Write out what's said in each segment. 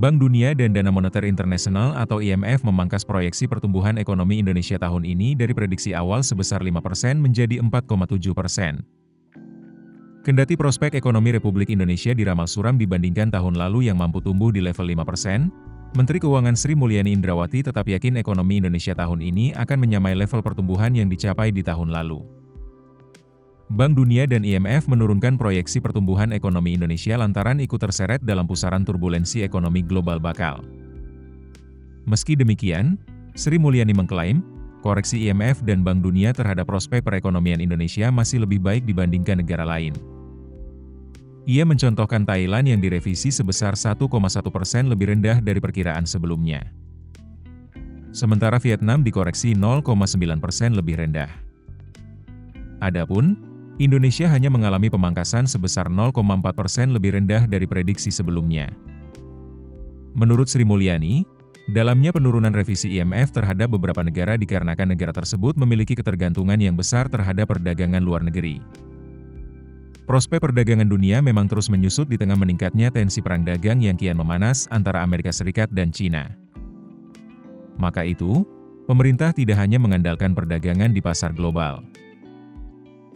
Bank Dunia dan Dana Moneter Internasional atau IMF memangkas proyeksi pertumbuhan ekonomi Indonesia tahun ini dari prediksi awal sebesar 5% menjadi 4,7%. Kendati prospek ekonomi Republik Indonesia diramal suram dibandingkan tahun lalu yang mampu tumbuh di level 5%, Menteri Keuangan Sri Mulyani Indrawati tetap yakin ekonomi Indonesia tahun ini akan menyamai level pertumbuhan yang dicapai di tahun lalu. Bank Dunia dan IMF menurunkan proyeksi pertumbuhan ekonomi Indonesia lantaran ikut terseret dalam pusaran turbulensi ekonomi global bakal. Meski demikian, Sri Mulyani mengklaim, koreksi IMF dan Bank Dunia terhadap prospek perekonomian Indonesia masih lebih baik dibandingkan negara lain. Ia mencontohkan Thailand yang direvisi sebesar 1,1% lebih rendah dari perkiraan sebelumnya. Sementara Vietnam dikoreksi 0,9% lebih rendah. Adapun, Indonesia hanya mengalami pemangkasan sebesar 0,4% lebih rendah dari prediksi sebelumnya. Menurut Sri Mulyani, dalamnya penurunan revisi IMF terhadap beberapa negara dikarenakan negara tersebut memiliki ketergantungan yang besar terhadap perdagangan luar negeri. Prospek perdagangan dunia memang terus menyusut di tengah meningkatnya tensi perang dagang yang kian memanas antara Amerika Serikat dan China. Maka itu, pemerintah tidak hanya mengandalkan perdagangan di pasar global.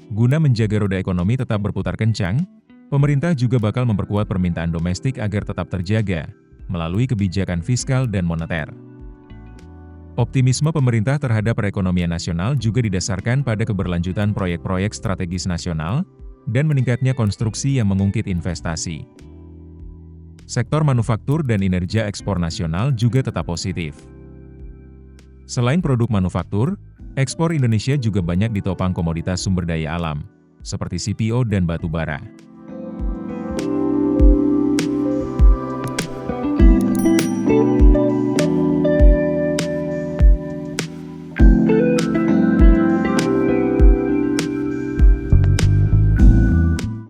Guna menjaga roda ekonomi tetap berputar kencang, pemerintah juga bakal memperkuat permintaan domestik agar tetap terjaga, melalui kebijakan fiskal dan moneter. Optimisme pemerintah terhadap perekonomian nasional juga didasarkan pada keberlanjutan proyek-proyek strategis nasional, dan meningkatnya konstruksi yang mengungkit investasi. Sektor manufaktur dan kinerja ekspor nasional juga tetap positif. Selain produk manufaktur, ekspor Indonesia juga banyak ditopang komoditas sumber daya alam, seperti CPO dan batu bara.